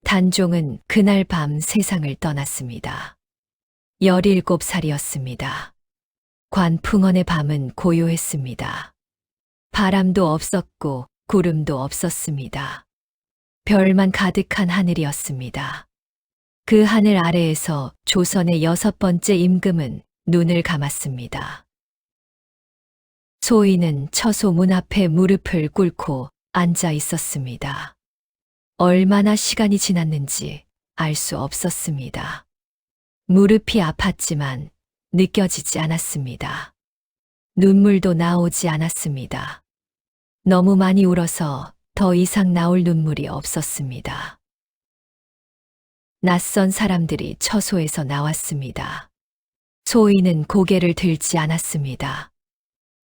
단종은 그날 밤 세상을 떠났습니다. 17살이었습니다. 관풍원의 밤은 고요했습니다. 바람도 없었고 구름도 없었습니다. 별만 가득한 하늘이었습니다. 그 하늘 아래에서 조선의 6번째 임금은 눈을 감았습니다. 소희는 처소 문 앞에 무릎을 꿇고 앉아 있었습니다. 얼마나 시간이 지났는지 알 수 없었습니다. 무릎이 아팠지만 느껴지지 않았습니다. 눈물도 나오지 않았습니다. 너무 많이 울어서 더 이상 나올 눈물이 없었습니다. 낯선 사람들이 처소에서 나왔습니다. 소희는 고개를 들지 않았습니다.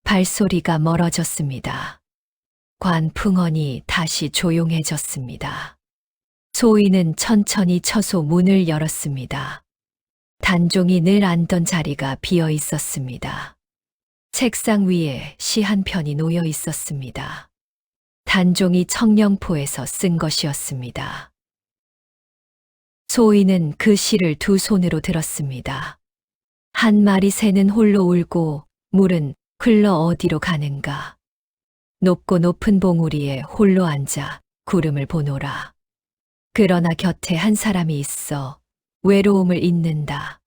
발소리가 멀어졌습니다. 관풍언이 다시 조용해졌습니다. 소희는 천천히 처소 문을 열었습니다. 단종이 늘 앉던 자리가 비어 있었습니다. 책상 위에 시 한 편이 놓여 있었습니다. 단종이 청령포에서 쓴 것이었습니다. 소희는 그 시를 두 손으로 들었습니다. 한 마리 새는 홀로 울고 물은 흘러 어디로 가는가. 높고 높은 봉우리에 홀로 앉아 구름을 보노라. 그러나 곁에 한 사람이 있어 외로움을 잊는다.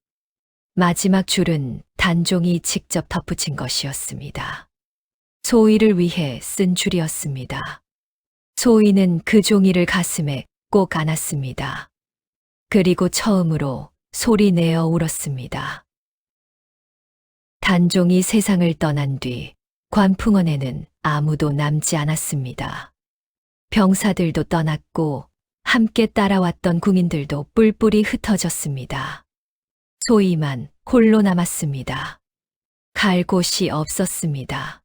마지막 줄은 단종이 직접 덧붙인 것이었습니다. 소희를 위해 쓴 줄이었습니다. 소희는 그 종이를 가슴에 꼭 안았습니다. 그리고 처음으로 소리 내어 울었습니다. 단종이 세상을 떠난 뒤 관풍원에는 아무도 남지 않았습니다. 병사들도 떠났고 함께 따라왔던 궁인들도 뿔뿔이 흩어졌습니다. 소희만 홀로 남았습니다. 갈 곳이 없었습니다.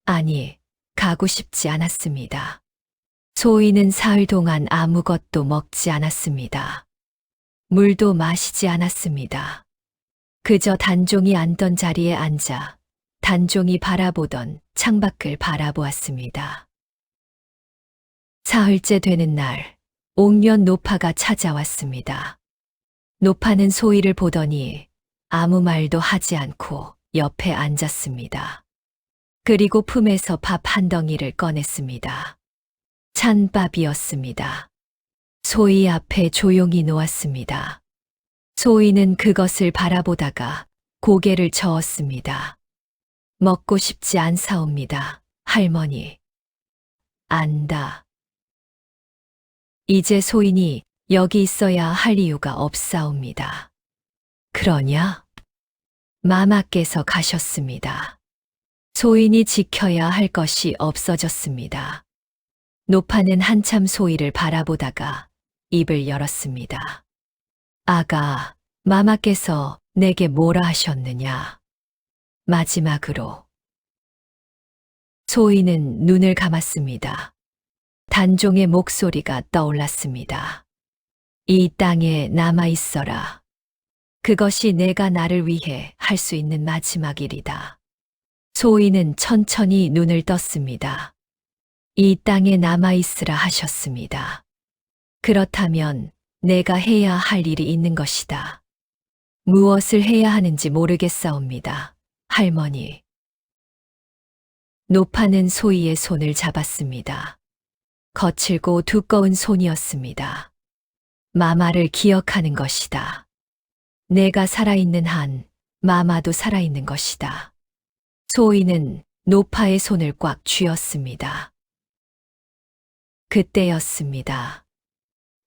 아니, 가고 싶지 않았습니다. 소희는 사흘 동안 아무것도 먹지 않았습니다. 물도 마시지 않았습니다. 그저 단종이 앉던 자리에 앉아 단종이 바라보던 창밖을 바라보았습니다. 사흘째 되는 날, 옥년 노파가 찾아왔습니다. 노파는 소희를 보더니 아무 말도 하지 않고 옆에 앉았습니다. 그리고 품에서 밥 한 덩이를 꺼냈습니다. 찬밥이었습니다. 소희 앞에 조용히 놓았습니다. 소희는 그것을 바라보다가 고개를 저었습니다. 먹고 싶지 않사옵니다, 할머니. 안다. 이제 소인이 여기 있어야 할 이유가 없사옵니다. 그러냐? 마마께서 가셨습니다. 소인이 지켜야 할 것이 없어졌습니다. 노파는 한참 소희를 바라보다가 입을 열었습니다. 아가, 마마께서 내게 뭐라 하셨느냐? 마지막으로. 소희는 눈을 감았습니다. 단종의 목소리가 떠올랐습니다. 이 땅에 남아 있어라. 그것이 내가 나를 위해 할 수 있는 마지막 일이다. 소희는 천천히 눈을 떴습니다. 이 땅에 남아 있으라 하셨습니다. 그렇다면 내가 해야 할 일이 있는 것이다. 무엇을 해야 하는지 모르겠사옵니다, 할머니. 노파는 소희의 손을 잡았습니다. 거칠고 두꺼운 손이었습니다. 마마를 기억하는 것이다. 내가 살아있는 한 마마도 살아있는 것이다. 소희는 노파의 손을 꽉 쥐었습니다. 그때였습니다.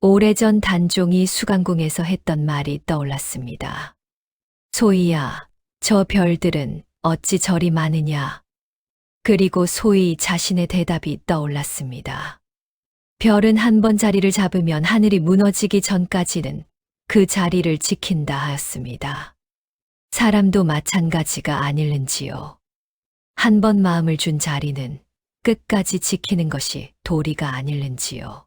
오래전 단종이 수강궁에서 했던 말이 떠올랐습니다. 소희야, 저 별들은 어찌 저리 많으냐. 그리고 소희 자신의 대답이 떠올랐습니다. 별은 한 번 자리를 잡으면 하늘이 무너지기 전까지는 그 자리를 지킨다 하였습니다. 사람도 마찬가지가 아닐는지요. 한 번 마음을 준 자리는 끝까지 지키는 것이 도리가 아닐는지요.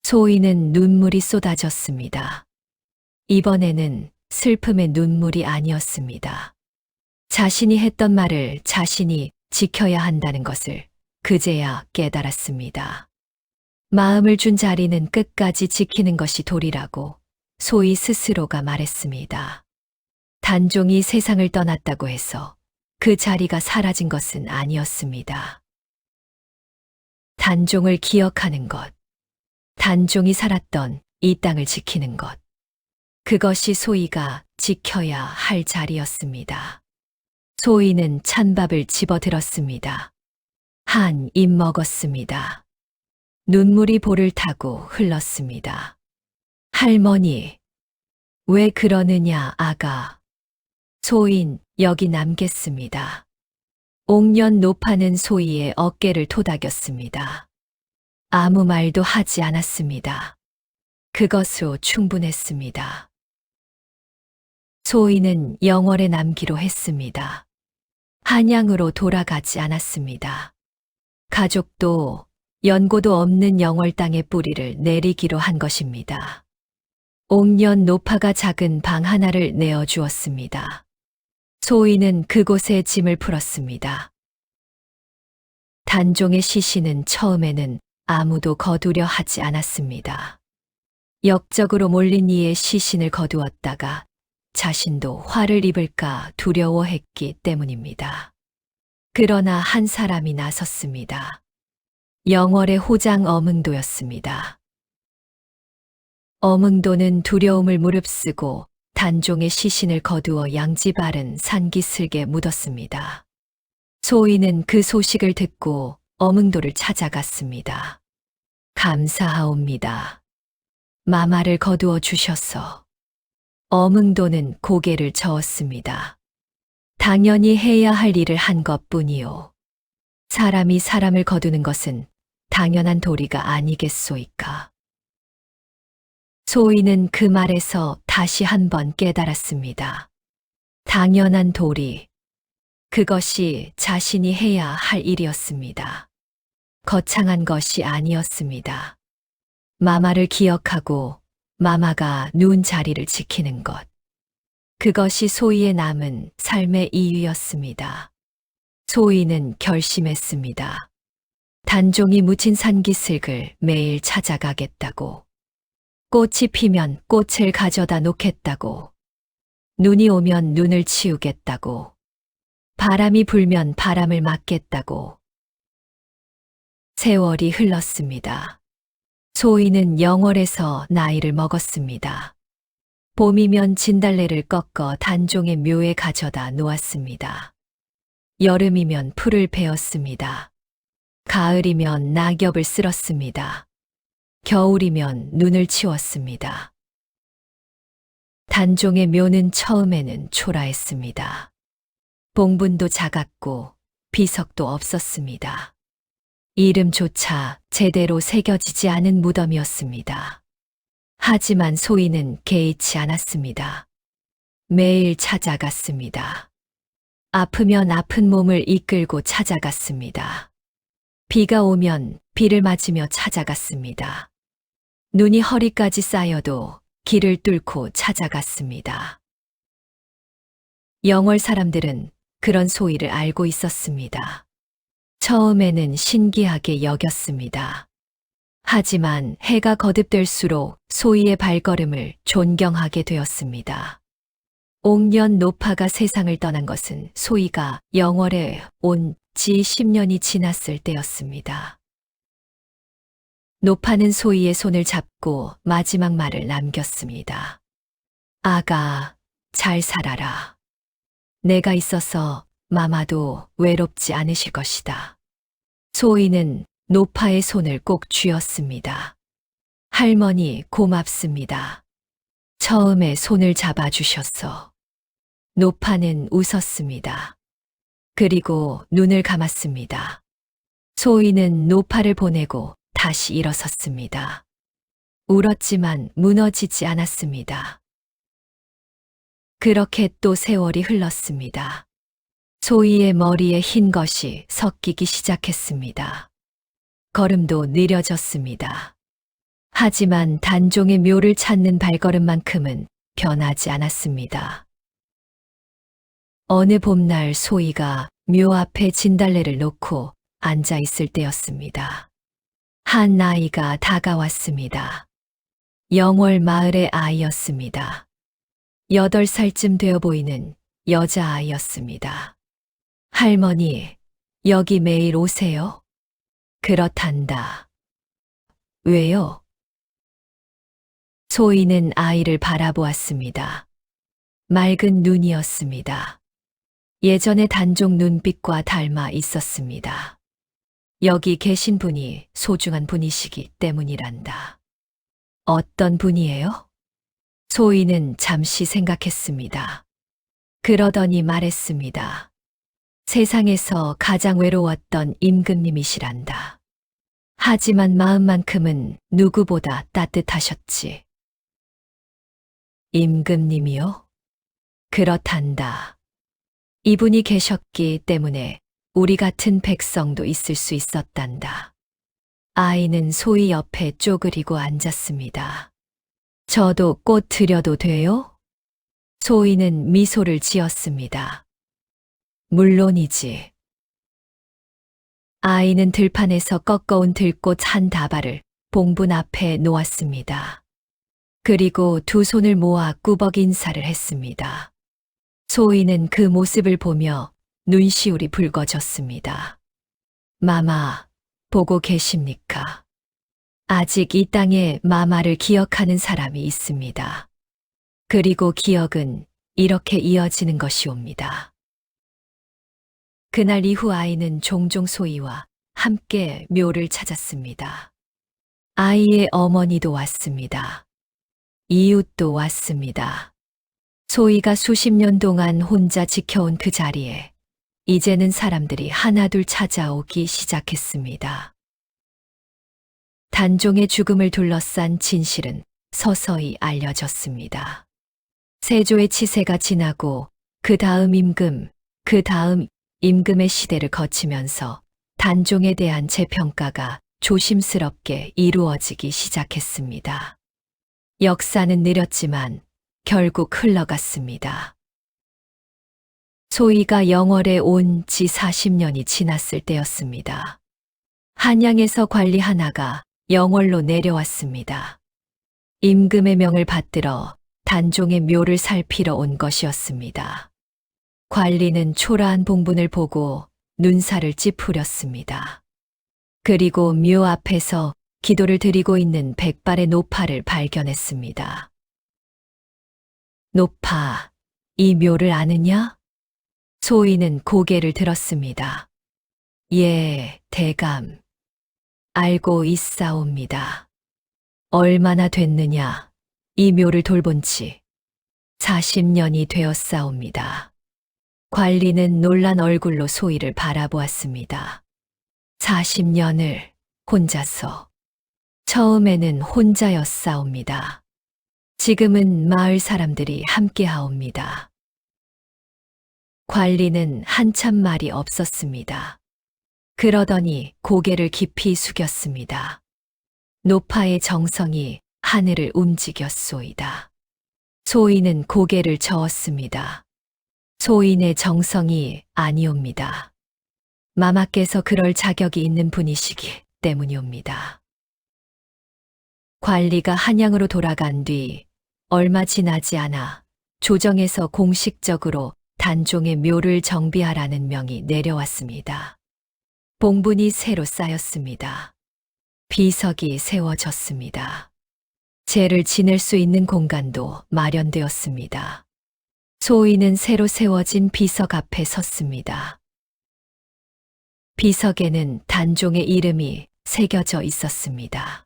소희는 눈물이 쏟아졌습니다. 이번에는 슬픔의 눈물이 아니었습니다. 자신이 했던 말을 자신이 지켜야 한다는 것을 그제야 깨달았습니다. 마음을 준 자리는 끝까지 지키는 것이 도리라고 소희 스스로가 말했습니다. 단종이 세상을 떠났다고 해서 그 자리가 사라진 것은 아니었습니다. 단종을 기억하는 것, 단종이 살았던 이 땅을 지키는 것, 그것이 소희가 지켜야 할 자리였습니다. 소희는 찬밥을 집어들었습니다. 한 입 먹었습니다. 눈물이 볼을 타고 흘렀습니다. 할머니, 왜 그러느냐, 아가. 소인 여기 남겠습니다. 옥년 노파는 소희의 어깨를 토닥였습니다. 아무 말도 하지 않았습니다. 그것으로 충분했습니다. 소희는 영월에 남기로 했습니다. 한양으로 돌아가지 않았습니다. 가족도 연고도 없는 영월 땅에 뿌리를 내리기로 한 것입니다. 옥년 노파가 작은 방 하나를 내어주었습니다. 소희는 그곳에 짐을 풀었습니다. 단종의 시신은 처음에는 아무도 거두려 하지 않았습니다. 역적으로 몰린 이의 시신을 거두었다가 자신도 화를 입을까 두려워했기 때문입니다. 그러나 한 사람이 나섰습니다. 영월의 호장 어문도였습니다. 어문도는 두려움을 무릅쓰고 단종의 시신을 거두어 양지바른 산기슭에 묻었습니다. 소희는 그 소식을 듣고 어문도를 찾아갔습니다. 감사하옵니다. 마마를 거두어 주셔서. 어문도는 고개를 저었습니다. 당연히 해야 할 일을 한 것뿐이요. 사람이 사람을 거두는 것은 당연한 도리가 아니겠소이까. 소희는 그 말에서 다시 한번 깨달았습니다. 당연한 도리. 그것이 자신이 해야 할 일이었습니다. 거창한 것이 아니었습니다. 마마를 기억하고 마마가 누운 자리를 지키는 것. 그것이 소희의 남은 삶의 이유였습니다. 소희는 결심했습니다. 단종이 묻힌 산기슭을 매일 찾아가겠다고. 꽃이 피면 꽃을 가져다 놓겠다고. 눈이 오면 눈을 치우겠다고. 바람이 불면 바람을 막겠다고. 세월이 흘렀습니다. 소희는 영월에서 나이를 먹었습니다. 봄이면 진달래를 꺾어 단종의 묘에 가져다 놓았습니다. 여름이면 풀을 베었습니다. 가을이면 낙엽을 쓸었습니다. 겨울이면 눈을 치웠습니다. 단종의 묘는 처음에는 초라했습니다. 봉분도 작았고 비석도 없었습니다. 이름조차 제대로 새겨지지 않은 무덤이었습니다. 하지만 소희는 개의치 않았습니다. 매일 찾아갔습니다. 아프면 아픈 몸을 이끌고 찾아갔습니다. 비가 오면 비를 맞으며 찾아갔습니다. 눈이 허리까지 쌓여도 길을 뚫고 찾아갔습니다. 영월 사람들은 그런 소희를 알고 있었습니다. 처음에는 신기하게 여겼습니다. 하지만 해가 거듭될수록 소희의 발걸음을 존경하게 되었습니다. 옥년 노파가 세상을 떠난 것은 소희가 영월에 온 지 10년이 지났을 때였습니다. 노파는 소희의 손을 잡고 마지막 말을 남겼습니다. 아가, 잘 살아라. 내가 있어서 마마도 외롭지 않으실 것이다. 소희는 노파의 손을 꼭 쥐었습니다. 할머니 고맙습니다. 처음에 손을 잡아주셨어. 노파는 웃었습니다. 그리고 눈을 감았습니다. 소희는 노파를 보내고 다시 일어섰습니다. 울었지만 무너지지 않았습니다. 그렇게 또 세월이 흘렀습니다. 소희의 머리에 흰 것이 섞이기 시작했습니다. 걸음도 느려졌습니다. 하지만 단종의 묘를 찾는 발걸음만큼은 변하지 않았습니다. 어느 봄날 소희가 묘 앞에 진달래를 놓고 앉아 있을 때였습니다. 한 아이가 다가왔습니다. 영월 마을의 아이였습니다. 8살쯤 되어 보이는 여자아이였습니다. 할머니, 여기 매일 오세요? 그렇단다. 왜요? 소희는 아이를 바라보았습니다. 맑은 눈이었습니다. 예전의 단종 눈빛과 닮아 있었습니다. 여기 계신 분이 소중한 분이시기 때문이란다. 어떤 분이에요? 소희는 잠시 생각했습니다. 그러더니 말했습니다. 세상에서 가장 외로웠던 임금님이시란다. 하지만 마음만큼은 누구보다 따뜻하셨지. 임금님이요? 그렇단다. 이분이 계셨기 때문에 우리 같은 백성도 있을 수 있었단다. 아이는 소희 옆에 쪼그리고 앉았습니다. 저도 꽃 드려도 돼요? 소희는 미소를 지었습니다. 물론이지. 아이는 들판에서 꺾어온 들꽃 한 다발을 봉분 앞에 놓았습니다. 그리고 두 손을 모아 꾸벅 인사를 했습니다. 소희는 그 모습을 보며 눈시울이 붉어졌습니다. 마마, 보고 계십니까? 아직 이 땅에 마마를 기억하는 사람이 있습니다. 그리고 기억은 이렇게 이어지는 것이옵니다. 그날 이후 아이는 종종 소희와 함께 묘를 찾았습니다. 아이의 어머니도 왔습니다. 이웃도 왔습니다. 소희가 수십 년 동안 혼자 지켜온 그 자리에 이제는 사람들이 하나둘 찾아오기 시작했습니다. 단종의 죽음을 둘러싼 진실은 서서히 알려졌습니다. 세조의 치세가 지나고 그 다음 임금의 시대를 거치면서 단종에 대한 재평가가 조심스럽게 이루어지기 시작했습니다. 역사는 느렸지만 결국 흘러갔습니다. 소희가 영월에 온 지 40년이 지났을 때였습니다. 한양에서 관리 하나가 영월로 내려왔습니다. 임금의 명을 받들어 단종의 묘를 살피러 온 것이었습니다. 관리는 초라한 봉분을 보고 눈살을 찌푸렸습니다. 그리고 묘 앞에서 기도를 드리고 있는 백발의 노파를 발견했습니다. 노파, 이 묘를 아느냐? 소희는 고개를 들었습니다. 예, 대감. 알고 있사옵니다. 얼마나 됐느냐? 이 묘를 돌본 지 40년이 되었사옵니다. 관리는 놀란 얼굴로 소희를 바라보았습니다. 40년을 혼자서. 처음에는 혼자였사옵니다. 지금은 마을 사람들이 함께하옵니다. 관리는 한참 말이 없었습니다. 그러더니 고개를 깊이 숙였습니다. 노파의 정성이 하늘을 움직였소이다. 소희는 고개를 저었습니다. 소인의 정성이 아니옵니다. 마마께서 그럴 자격이 있는 분이시기 때문이옵니다. 관리가 한양으로 돌아간 뒤 얼마 지나지 않아 조정에서 공식적으로 단종의 묘를 정비하라는 명이 내려왔습니다. 봉분이 새로 쌓였습니다. 비석이 세워졌습니다. 제를 지낼 수 있는 공간도 마련되었습니다. 소희는 새로 세워진 비석 앞에 섰습니다. 비석에는 단종의 이름이 새겨져 있었습니다.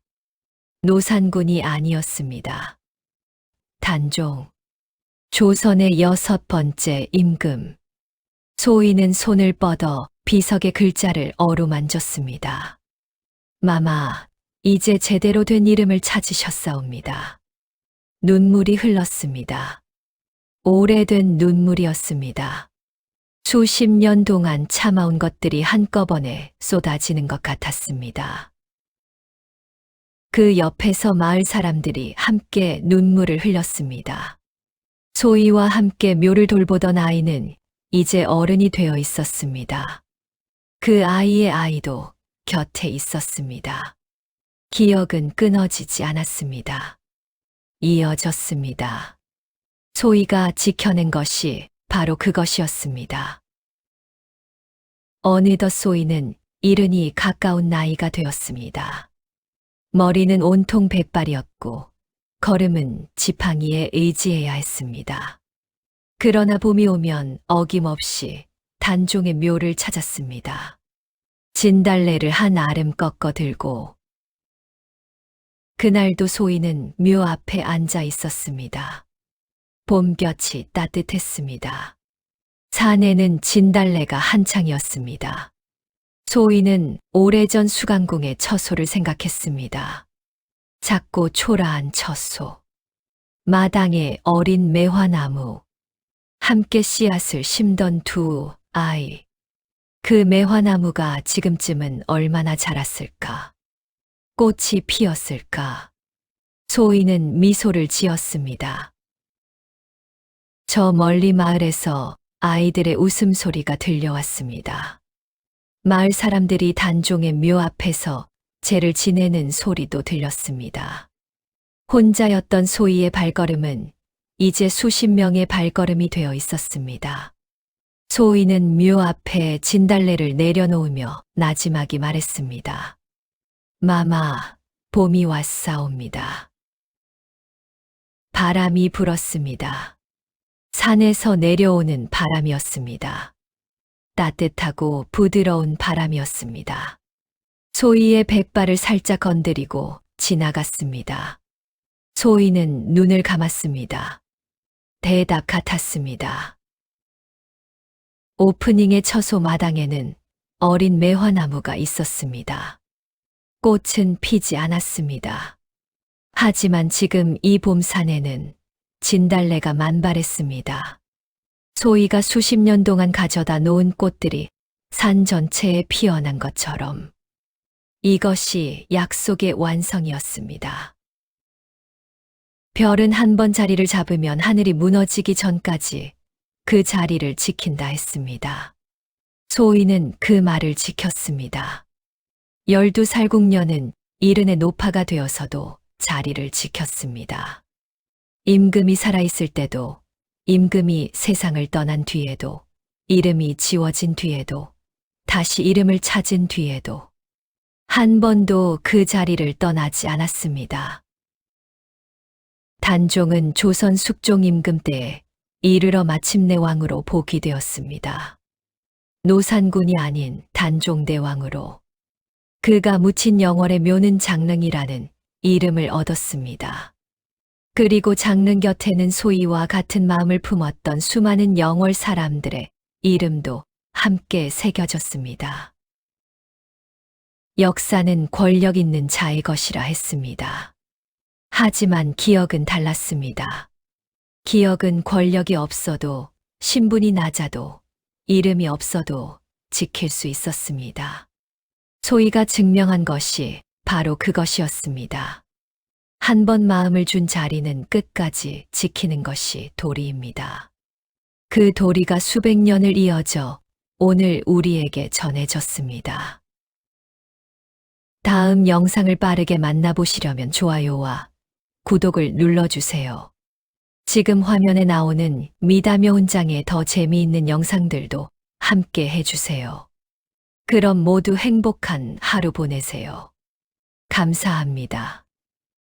노산군이 아니었습니다. 단종, 조선의 6번째 임금. 소희는 손을 뻗어 비석의 글자를 어루만졌습니다. 마마, 이제 제대로 된 이름을 찾으셨사옵니다. 눈물이 흘렀습니다. 오래된 눈물이었습니다. 수십 년 동안 참아온 것들이 한꺼번에 쏟아지는 것 같았습니다. 그 옆에서 마을 사람들이 함께 눈물을 흘렸습니다. 소희와 함께 묘를 돌보던 아이는 이제 어른이 되어 있었습니다. 그 아이의 아이도 곁에 있었습니다. 기억은 끊어지지 않았습니다. 이어졌습니다. 소희가 지켜낸 것이 바로 그것이었습니다. 어느덧 소희는 이른이 가까운 나이가 되었습니다. 머리는 온통 백발이었고 걸음은 지팡이에 의지해야 했습니다. 그러나 봄이 오면 어김없이 단종의 묘를 찾았습니다. 진달래를 한 아름 꺾어 들고 그날도 소희는 묘 앞에 앉아 있었습니다. 봄볕이 따뜻했습니다. 산에는 진달래가 한창이었습니다. 소희는 오래전 수강궁의 처소를 생각했습니다. 작고 초라한 처소. 마당에 어린 매화나무. 함께 씨앗을 심던 두 아이. 그 매화나무가 지금쯤은 얼마나 자랐을까? 꽃이 피었을까? 소희는 미소를 지었습니다. 저 멀리 마을에서 아이들의 웃음소리가 들려왔습니다. 마을 사람들이 단종의 묘 앞에서 제를 지내는 소리도 들렸습니다. 혼자였던 소희의 발걸음은 이제 수십 명의 발걸음이 되어 있었습니다. 소희는 묘 앞에 진달래를 내려놓으며 나지막이 말했습니다. 마마, 봄이 왔사옵니다. 바람이 불었습니다. 산에서 내려오는 바람이었습니다. 따뜻하고 부드러운 바람이었습니다. 소희의 백발을 살짝 건드리고 지나갔습니다. 소희는 눈을 감았습니다. 대답 같았습니다. 오프닝의 처소 마당에는 어린 매화나무가 있었습니다. 꽃은 피지 않았습니다. 하지만 지금 이 봄산에는 진달래가 만발했습니다. 소희가 수십 년 동안 가져다 놓은 꽃들이 산 전체에 피어난 것처럼 이것이 약속의 완성이었습니다. 별은 한 번 자리를 잡으면 하늘이 무너지기 전까지 그 자리를 지킨다 했습니다. 소희는 그 말을 지켰습니다. 12살 궁녀는 이른의 노파가 되어서도 자리를 지켰습니다. 임금이 살아있을 때도, 임금이 세상을 떠난 뒤에도, 이름이 지워진 뒤에도, 다시 이름을 찾은 뒤에도 한 번도 그 자리를 떠나지 않았습니다. 단종은 조선 숙종 임금 때에 이르러 마침내 왕으로 복위되었습니다. 노산군이 아닌 단종대왕으로 그가 묻힌 영월의 묘는 장릉이라는 이름을 얻었습니다. 그리고 장릉 곁에는 소희와 같은 마음을 품었던 수많은 영월 사람들의 이름도 함께 새겨졌습니다. 역사는 권력 있는 자의 것이라 했습니다. 하지만 기억은 달랐습니다. 기억은 권력이 없어도, 신분이 낮아도, 이름이 없어도 지킬 수 있었습니다. 소희가 증명한 것이 바로 그것이었습니다. 한 번 마음을 준 자리는 끝까지 지키는 것이 도리입니다. 그 도리가 수백 년을 이어져 오늘 우리에게 전해졌습니다. 다음 영상을 빠르게 만나보시려면 좋아요와 구독을 눌러주세요. 지금 화면에 나오는 미담요 훈장의 더 재미있는 영상들도 함께 해주세요. 그럼 모두 행복한 하루 보내세요. 감사합니다.